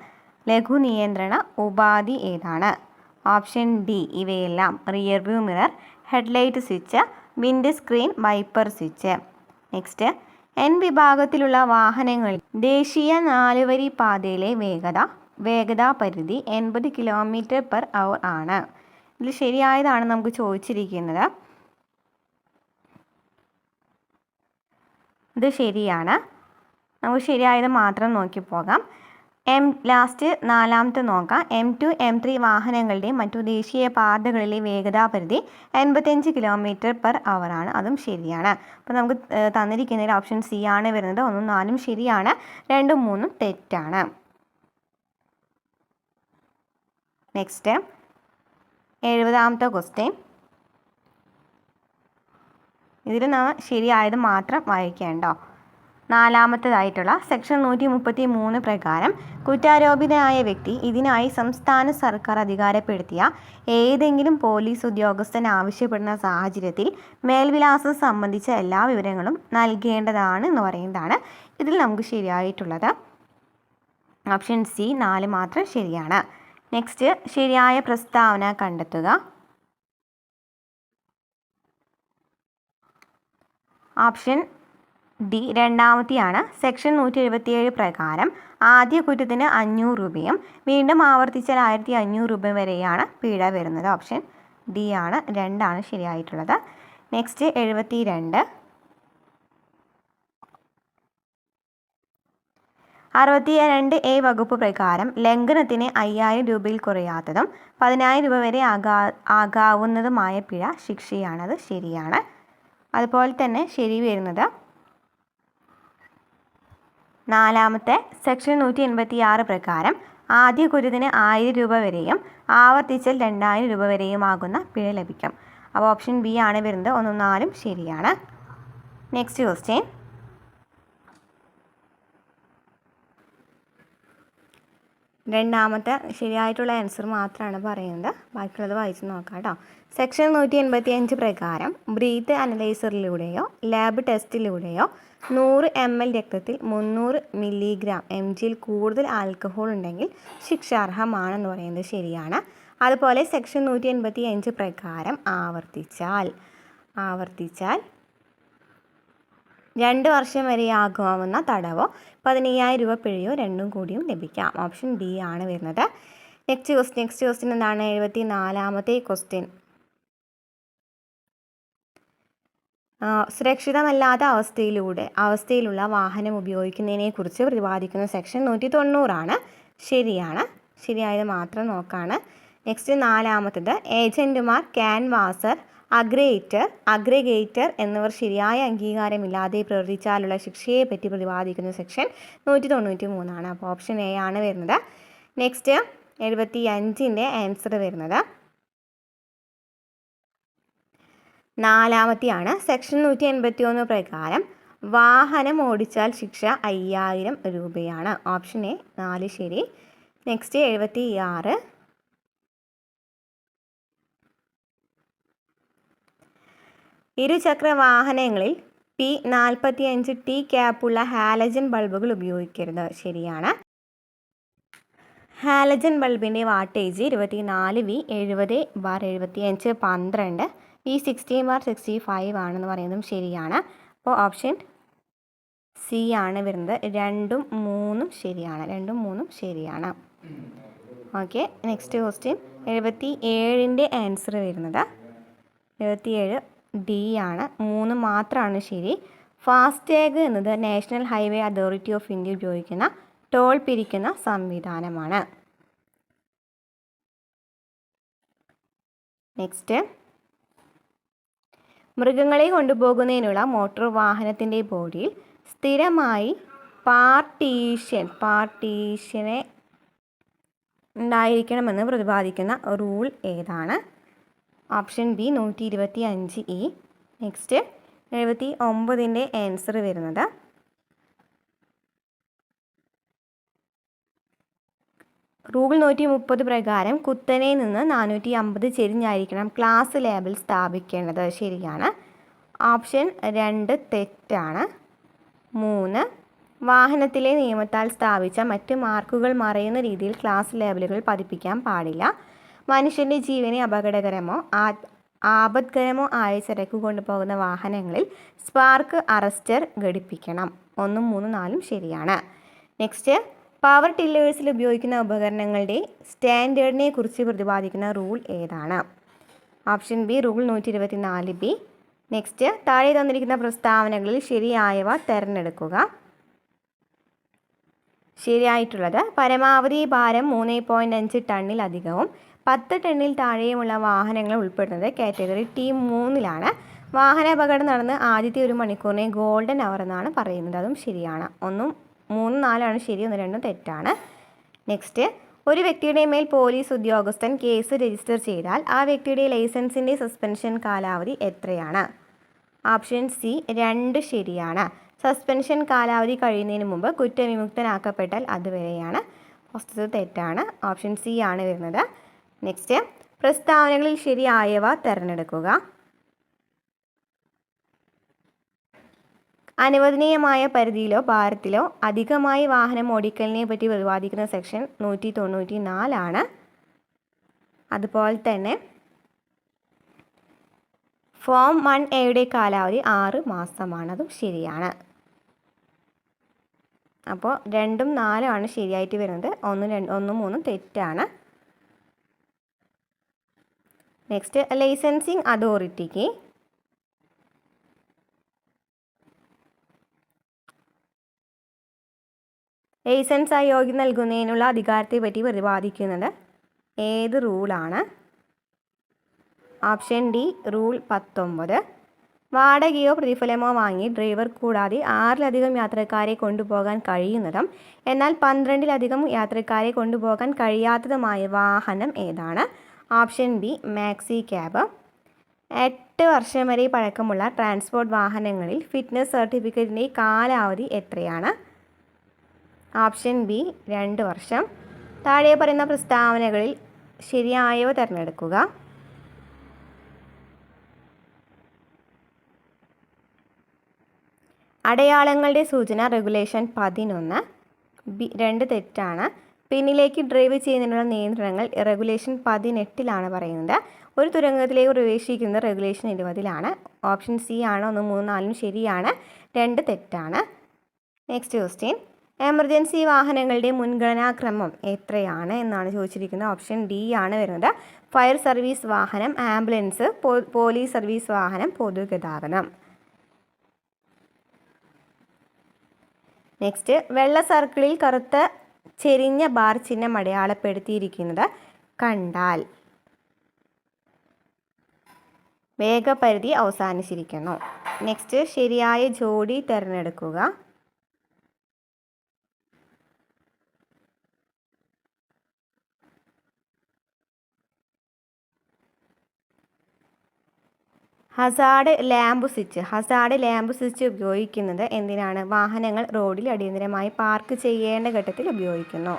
ലഘു നിയന്ത്രണ ഉപാധി ഏതാണ്? ഓപ്ഷൻ ഡി ഇവയെല്ലാം. Rear view mirror, headlight switch, wind screen, wiper switch. Next, N വിഭാഗത്തിലുള്ള വാഹനങ്ങളിൽ ദേശീയ 4 വരി പാതയിലെ വേഗത വേഗതാ പരിധി 80 km/h ആണ്. ഇതിൽ ശരിയായതാണ് നമുക്ക് ചോദിച്ചിരിക്കുന്നത്. ഇത് ശരിയാണ്. നമുക്ക് ശരിയായത് മാത്രം നോക്കി പോകാം. ലാസ്റ്റ് നാലാമത്തെ നോക്കാം. M2, M3 വാഹനങ്ങളുടെയും മറ്റു ദേശീയ പാതകളിലെ വേഗതാ പരിധി 85 km/h ആണ്. അതും ശരിയാണ്. അപ്പോൾ നമുക്ക് തന്നിരിക്കുന്നതിൽ ഓപ്ഷൻ സി ആണ് വരുന്നത്. 1ഉം 4ഉം ശരിയാണ്, 2ഉം 3ഉം തെറ്റാണ്. നെക്സ്റ്റ് 70ാമത്തെ ക്വസ്റ്റ്യൻ. ഇതിൽ നാം ശരിയായത് മാത്രം വായിക്കേണ്ടോ. നാലാമത്തേതായിട്ടുള്ള സെക്ഷൻ 133 പ്രകാരം കുറ്റാരോപിതനായ വ്യക്തി ഇതിനായി സംസ്ഥാന സർക്കാർ അധികാരപ്പെടുത്തിയ ഏതെങ്കിലും പോലീസ് ഉദ്യോഗസ്ഥൻ ആവശ്യപ്പെടുന്ന സാഹചര്യത്തിൽ മേൽവിലാസം സംബന്ധിച്ച എല്ലാ വിവരങ്ങളും നൽകേണ്ടതാണ് എന്ന് പറയുന്നതാണ് ഇതിൽ നമുക്ക് ശരിയായിട്ടുള്ളത്. ഓപ്ഷൻ സി 4 മാത്രം ശരിയാണ്. നെക്സ്റ്റ് ശരിയായ പ്രസ്താവന കണ്ടെത്തുക. Option D രണ്ടാമത്തെയാണ്. സെക്ഷൻ 177 പ്രകാരം ആദ്യ കുറ്റത്തിന് 500 രൂപയും വീണ്ടും ആവർത്തിച്ചാൽ 1500 രൂപ വരെയാണ് പിഴ വരുന്നത്. ഓപ്ഷൻ ഡി ആണ്, 2ആണ് ശരിയായിട്ടുള്ളത്. നെക്സ്റ്റ് 72. 62A വകുപ്പ് പ്രകാരം ലംഘനത്തിന് 5000 രൂപയിൽ കുറയാത്തതും 10000 രൂപ വരെ ആകാവുന്നതുമായ പിഴ ശിക്ഷയാണത്. ശരിയാണ്. അതുപോലെ തന്നെ ശരി വരുന്നത് നാലാമത്തെ സെക്ഷൻ 186 പ്രകാരം ആദ്യ കുറ്റത്തിന് 1000 രൂപ വരെയും ആവർത്തിച്ചാൽ 2000 രൂപ വരെയും ആകുന്ന പിഴ ലഭിക്കും. അപ്പോൾ ഓപ്ഷൻ ബി ആണ് വരുന്നത്. 1ഉം 4ഉം ശരിയാണ്. Next question. രണ്ടാമത്തെ ശരിയായിട്ടുള്ള ആൻസർ മാത്രമാണ് പറയുന്നത്. ബാക്കിയുള്ളത് വായിച്ച് നോക്കാം കേട്ടോ. സെക്ഷൻ 185 പ്രകാരം ബ്രീത്ത് അനലൈസറിലൂടെയോ ലാബ് ടെസ്റ്റിലൂടെയോ 100 ml രക്തത്തിൽ 300 mg mgയിൽ കൂടുതൽ ആൽക്കഹോൾ ഉണ്ടെങ്കിൽ ശിക്ഷാർഹമാണെന്ന് പറയുന്നത് ശരിയാണ്. അതുപോലെ സെക്ഷൻ 185 പ്രകാരം ആവർത്തിച്ചാൽ 2 വർഷം വരെ ആകാവുന്ന തടവോ 15000 രൂപ പിഴയോ രണ്ടും കൂടിയും ലഭിക്കാം. ഓപ്ഷൻ ഡി ആണ് വരുന്നത്. നെക്സ്റ്റ് ക്വസ്റ്റ്യൻ എന്താണ്? 74ാമത്തെ ക്വസ്റ്റ്യൻ. സുരക്ഷിതമല്ലാത്ത അവസ്ഥയിലുള്ള വാഹനം ഉപയോഗിക്കുന്നതിനെക്കുറിച്ച് പ്രതിപാദിക്കുന്ന സെക്ഷൻ 190 ആണ്. ശരിയാണ്. ശരിയായത് മാത്രം നോക്കാണ്. നെക്സ്റ്റ് 4ാമത്തേത്. ഏജന്റുമാർ, ക്യാൻവാസർ, അഗ്രഗേറ്റർ എന്നിവർ ശരിയായ അംഗീകാരമില്ലാതെ പ്രവർത്തിച്ചാലുള്ള ശിക്ഷയെപ്പറ്റി പ്രതിപാദിക്കുന്ന സെക്ഷൻ 193 ആണ്. അപ്പോൾ ഓപ്ഷൻ എ ആണ് വരുന്നത്. നെക്സ്റ്റ് 75ൻ്റെ ആൻസർ വരുന്നത് 4ാമത്തെയാണ്. സെക്ഷൻ 181 പ്രകാരം വാഹനം ഓടിച്ചാൽ ശിക്ഷ 5000 രൂപയാണ്. ഓപ്ഷൻ എ 4 ശരി. നെക്സ്റ്റ് 76. ഇരുചക്ര വാഹനങ്ങളിൽ P45T ക്യാപ്പുള്ള ഹാലജൻ ബൾബുകൾ ഉപയോഗിക്കരുത്. ശരിയാണ്. ഹാലജൻ ബൾബിൻ്റെ വാട്ടേജ് 24V 70/75 12 V 16/65 ആണെന്ന് പറയുന്നതും ശരിയാണ്. അപ്പോൾ ഓപ്ഷൻ സി ആണ് വരുന്നത്. 2ഉം 3ഉം ശരിയാണ്. 2ഉം 3ഉം ശരിയാണ്. ഓക്കെ. Next question. 77ൻ്റെ ആൻസർ വരുന്നത് 77 ഡി ആണ്. 3 മാത്രമാണ് ശരി. ഫാസ്ടാഗ് എന്നത് national highway authority of India ഉപയോഗിക്കുന്ന ടോൾ പിരിക്കുന്ന സംവിധാനമാണ്. നെക്സ്റ്റ്. മൃഗങ്ങളെ കൊണ്ടുപോകുന്നതിനുള്ള മോട്ടോർ വാഹനത്തിൻ്റെ ബോഡിയിൽ സ്ഥിരമായി പാർട്ടീഷനെ ഉണ്ടായിരിക്കണമെന്ന് പ്രതിപാദിക്കുന്ന റൂൾ ഏതാണ്? Option B 125E. നെക്സ്റ്റ് 79ൻ്റെ ആൻസർ വരുന്നത് റൂൾ 130 പ്രകാരം കുത്തനെ നിന്ന് 450 ചെരിഞ്ഞായിരിക്കണം ക്ലാസ് ലേബൽ സ്ഥാപിക്കേണ്ടത്. ശരിയാണ്. ഓപ്ഷൻ 2 തെറ്റാണ്. 3. വാഹനത്തിലെ നിയമത്താൽ സ്ഥാപിച്ച മറ്റ് മാർക്കുകൾ മറയുന്ന രീതിയിൽ ക്ലാസ് ലേബലുകൾ പതിപ്പിക്കാൻ പാടില്ല. മനുഷ്യൻ്റെ ജീവന് അപകടകരമോ ആപത്കരമോ ആയ ചരക്ക് കൊണ്ടുപോകുന്ന വാഹനങ്ങളിൽ സ്പാർക്ക് അറസ്റ്റർ ഘടിപ്പിക്കണം. 1ഉം 3ഉം 4ഉം ശരിയാണ്. നെക്സ്റ്റ് പവർ ടില്ലേഴ്സിൽ ഉപയോഗിക്കുന്ന ഉപകരണങ്ങളുടെ സ്റ്റാൻഡേർഡിനെ കുറിച്ച് പ്രതിപാദിക്കുന്ന റൂൾ ഏതാണ്? Option B rule 124B. Next, താഴെ തന്നിരിക്കുന്ന പ്രസ്താവനകളിൽ ശരിയായവ തിരഞ്ഞെടുക്കുക. ശരിയായിട്ടുള്ളത് പരമാവധി ഭാരം 3.5 ടണ്ണിലധികവും 10 ടണ്ണിൽ താഴെയുമുള്ള വാഹനങ്ങൾ ഉൾപ്പെടുന്നത് കാറ്റഗറി T3 വാഹനാപകടം നടന്ന് ആദ്യത്തെ 1 മണിക്കൂറിനെ ഗോൾഡൻ അവർ എന്നാണ് പറയുന്നത്. അതും ശരിയാണ്. 1, 3, 4 ശരി, 1, 2 തെറ്റാണ്. നെക്സ്റ്റ്, ഒരു വ്യക്തിയുടെ മേൽ പോലീസ് ഉദ്യോഗസ്ഥൻ കേസ് രജിസ്റ്റർ ചെയ്താൽ ആ വ്യക്തിയുടെ ലൈസൻസിൻ്റെ സസ്പെൻഷൻ കാലാവധി എത്രയാണ്? ഓപ്ഷൻ സി 2 ശരിയാണ്. സസ്പെൻഷൻ കാലാവധി കഴിയുന്നതിന് മുമ്പ് കുറ്റവിമുക്തനാക്കപ്പെട്ടാൽ അതുവരെയാണ്. ഫസ്റ്റ് തെറ്റാണ്. ഓപ്ഷൻ സി ആണ് വരുന്നത്. നെക്സ്റ്റ്, പ്രസ്താവനകളിൽ ശരിയായവ തിരഞ്ഞെടുക്കുക. അനുവദനീയമായ പരിധിയിലോ ഭാരത്തിലോ അധികമായി വാഹനം ഓടിക്കലിനെ പറ്റി പ്രതിപാദിക്കുന്ന സെക്ഷൻ 194 അതുപോലെ തന്നെ ഫോം 1A കാലാവധി 6 മാസമാണ്. അതും ശരിയാണ്. അപ്പോൾ 2ഉം 4ഉം ശരിയായിട്ട് വരുന്നത്. 1, 3 തെറ്റാണ്. നെക്സ്റ്റ്, ലൈസൻസിങ് അതോറിറ്റിക്ക് ലൈസൻസ് യോഗ്യത നൽകുന്നതിനുള്ള അധികാരത്തെ പറ്റി പ്രതിപാദിക്കുന്നത് ഏത് റൂളാണ്? Option D rule 19. വാടകയോ പ്രതിഫലമോ വാങ്ങി ഡ്രൈവർ കൂടാതെ 6ലധികം യാത്രക്കാരെ കൊണ്ടുപോകാൻ കഴിയുന്നതും എന്നാൽ 12ലധികം യാത്രക്കാരെ കൊണ്ടുപോകാൻ കഴിയാത്തതുമായ വാഹനം ഏതാണ്? Option B maxi cab. 8 വർഷം വരെ പഴക്കമുള്ള ട്രാൻസ്പോർട്ട് വാഹനങ്ങളിൽ ഫിറ്റ്നസ് സർട്ടിഫിക്കറ്റിൻ്റെ കാലാവധി എത്രയാണ്? ഓപ്ഷൻ ബി 2 വർഷം. താഴെ പറയുന്ന പ്രസ്താവനകളിൽ ശരിയായവ തിരഞ്ഞെടുക്കുക. അടയാളങ്ങളുടെ സൂചന റെഗുലേഷൻ 11. 2 തെറ്റാണ്. പിന്നിലേക്ക് ഡ്രൈവ് ചെയ്യുന്നതിനുള്ള നിയന്ത്രണങ്ങൾ റെഗുലേഷൻ 18 പറയുന്നത്. ഒരു തുരങ്കത്തിലേക്ക് പ്രവേശിക്കുന്നത് റെഗുലേഷൻ 20 ഓപ്ഷൻ സി ആണ്. 1, 3, 4 ശരിയാണ്. 2 തെറ്റാണ്. നെക്സ്റ്റ് ക്വസ്റ്റ്യൻ, എമർജൻസി വാഹനങ്ങളുടെ മുൻഗണനാക്രമം എത്രയാണ് എന്നാണ് ചോദിച്ചിരിക്കുന്നത്. ഓപ്ഷൻ ഡി ആണ് വരുന്നത്. ഫയർ സർവീസ് വാഹനം, ആംബുലൻസ്, പോലീസ് സർവീസ് വാഹനം, പൊതുഗതാഗതം. നെക്സ്റ്റ്, വെള്ള സർക്കിളിൽ കറുത്ത ചെരിഞ്ഞ ബാർ ചിഹ്നം അടയാളപ്പെടുത്തിയിരിക്കുന്നത് കണ്ടാൽ വേഗപരിധി അവസാനിച്ചിരിക്കുന്നു. നെക്സ്റ്റ്, ശരിയായ ജോഡി തിരഞ്ഞെടുക്കുക. ഹസാർഡ് ലാമ്പ് സ്വിച്ച് ഉപയോഗിക്കുന്നത് എന്തിനാണ്? വാഹനങ്ങൾ റോഡിൽ അടിയന്തരമായി പാർക്ക് ചെയ്യേണ്ട ഘട്ടത്തിൽ ഉപയോഗിക്കുന്നു.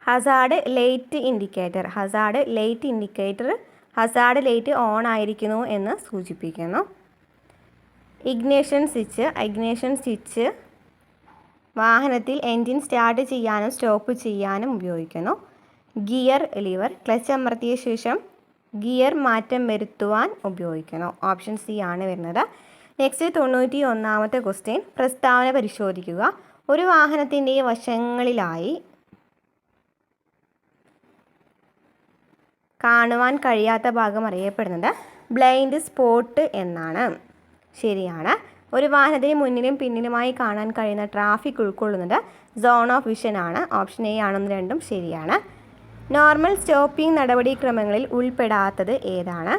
Hazard light indicator Hazard light on ആയിരിക്കുന്നു എന്ന് സൂചിപ്പിക്കുന്നു. ഇഗ്നിഷൻ സ്വിച്ച് വാഹനത്തിൽ എൻജിൻ സ്റ്റാർട്ട് ചെയ്യാനും സ്റ്റോപ്പ് ചെയ്യാനും ഉപയോഗിക്കുന്നു. ഗിയർ ലിവർ ക്ലച്ച് അമർത്തിയ ശേഷം ഗിയർ മാറ്റം വരുത്തുവാൻ ഉപയോഗിക്കുന്നു. ഓപ്ഷൻ സി ആണ് വരുന്നത്. നെക്സ്റ്റ്, 91ാമത്തെ ക്വസ്റ്റ്യൻ, പ്രസ്താവന പരിശോധിക്കുക. ഒരു വാഹനത്തിൻ്റെ വശങ്ങളിലായി കാണുവാൻ കഴിയാത്ത ഭാഗം അറിയപ്പെടുന്നത് ബ്ലൈൻഡ് സ്പോട്ട് എന്നാണ്. ശരിയാണ്. ഒരു വാഹനത്തിന് മുന്നിലും പിന്നിലുമായി കാണാൻ കഴിയുന്ന ട്രാഫിക് ഉൾക്കൊള്ളുന്നത് സോൺ ഓഫ് വിഷൻ ആണ്. ഓപ്ഷൻ എ ആണ്. 1, 2 ശരിയാണ്. നോർമൽ സ്റ്റോപ്പിംഗ് നടപടിക്രമങ്ങളിൽ ഉൾപ്പെടാത്തത് ഏതാണ്?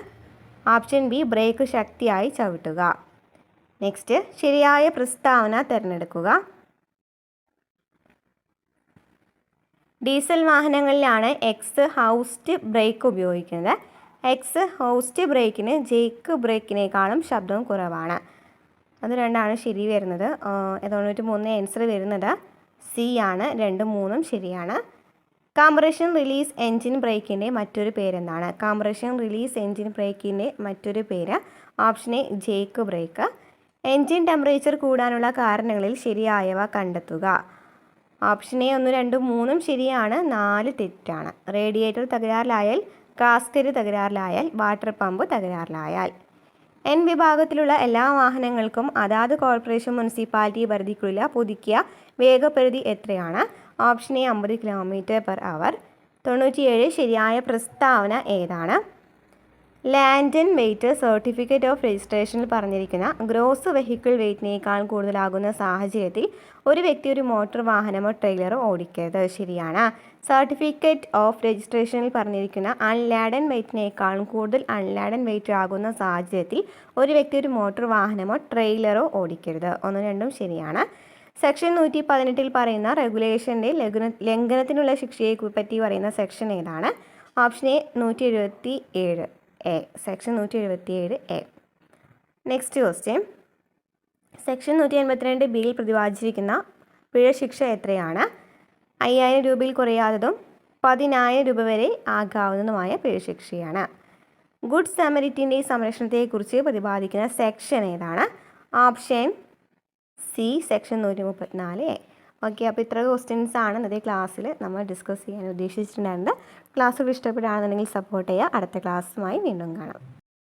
ഓപ്ഷൻ ബി ബ്രേക്ക് ശക്തിയായി ചവിട്ടുക. നെക്സ്റ്റ്, ശരിയായ പ്രസ്താവന തിരഞ്ഞെടുക്കുക. ഡീസൽ വാഹനങ്ങളിലാണ് എക്സ് ഹൗസ്ഡ് ബ്രേക്ക് ഉപയോഗിക്കുന്നത്. എക്സ് ഹൗസ്ഡ് ബ്രേക്കിന് ജേക്ക് ബ്രേക്കിനേക്കാളും ശബ്ദവും കുറവാണ്. അത് 2 ശരി വരുന്നത്. 93 ആൻസർ വരുന്നത് സി ആണ്. 2, 3 ശരിയാണ്. കംപ്രഷൻ റിലീസ് എൻജിൻ ബ്രേക്കിൻ്റെ മറ്റൊരു പേരെന്താണ്? കംപ്രഷൻ റിലീസ് എൻജിൻ ബ്രേക്കിൻ്റെ മറ്റൊരു പേര് option A jake brake. Engine temperature കൂടാനുള്ള കാരണങ്ങളിൽ ശരിയായവ കണ്ടെത്തുക. ഓപ്ഷൻ എ 1, 2, 3 ശരിയാണ്. 4 തെറ്റാണ്. റേഡിയേറ്റർ തകരാറിലായാൽ, കാസ്കറ്റ് തകരാറിലായാൽ, വാട്ടർ പമ്പ് തകരാറിലായാൽ. എൻ വിഭാഗത്തിലുള്ള എല്ലാ വാഹനങ്ങൾക്കും അതാത് കോർപ്പറേഷൻ മുനിസിപ്പാലിറ്റി പരിധിക്കുള്ളിൽ പുതുക്കിയ വേഗപരിധി എത്രയാണ്? Option A 50 km/h. 97 ശരിയായ പ്രസ്താവന ഏതാണ്? Land and weight certificate of രജിസ്ട്രേഷനിൽ പറഞ്ഞിരിക്കുന്ന ഗ്രോസ് വെഹിക്കിൾ വെയ്റ്റിനേക്കാൾ കൂടുതലാകുന്ന സാഹചര്യത്തിൽ ഒരു വ്യക്തി ഒരു മോട്ടോർ വാഹനമോ ട്രെയിലറോ ഓടിക്കരുത്. ശരിയാണ്. സർട്ടിഫിക്കറ്റ് ഓഫ് രജിസ്ട്രേഷനിൽ പറഞ്ഞിരിക്കുന്ന അൺലാഡൻ വെയ്റ്റിനേക്കാളും കൂടുതൽ അൺലാഡൻ വെയ്റ്റ് ആകുന്ന സാഹചര്യത്തിൽ ഒരു വ്യക്തി ഒരു മോട്ടോർ വാഹനമോ ട്രെയിലറോ ഓടിക്കരുത്. 1, 2 ശരിയാണ്. സെക്ഷൻ 118 പറയുന്ന റെഗുലേഷൻ്റെ ലംഘനത്തിനുള്ള ശിക്ഷയെ പറ്റി പറയുന്ന സെക്ഷൻ ഏതാണ്? Option A 177A. Section 177A. Next question. Section 182Bയിൽ പ്രതിപാദിച്ചിരിക്കുന്ന പിഴ ശിക്ഷ എത്രയാണ്? 5000 രൂപയിൽ കുറയാത്തതും 10,000 രൂപ വരെ ആകാവുന്നതുമായ പിഴ ശിക്ഷയാണ്. ഗുഡ് സമരിറ്റിൻ്റെ സംരക്ഷണത്തെക്കുറിച്ച് പ്രതിപാദിക്കുന്ന സെക്ഷൻ ഏതാണ്? Option C section 134A. Okay, അപ്പോൾ ഇത്ര ക്വസ്റ്റ്യൻസ് ആണ് ഇന്നത്തെ ക്ലാസ്സിൽ നമ്മൾ ഡിസ്കസ് ചെയ്യാൻ ഉദ്ദേശിച്ചിട്ടുണ്ടായിരുന്നത്. ക്ലാസ്സുകൾ ഇഷ്ടപ്പെടുകയാണെന്നുണ്ടെങ്കിൽ സപ്പോർട്ട് ചെയ്യുക. അടുത്ത ക്ലാസ്സുമായി വീണ്ടും കാണാം.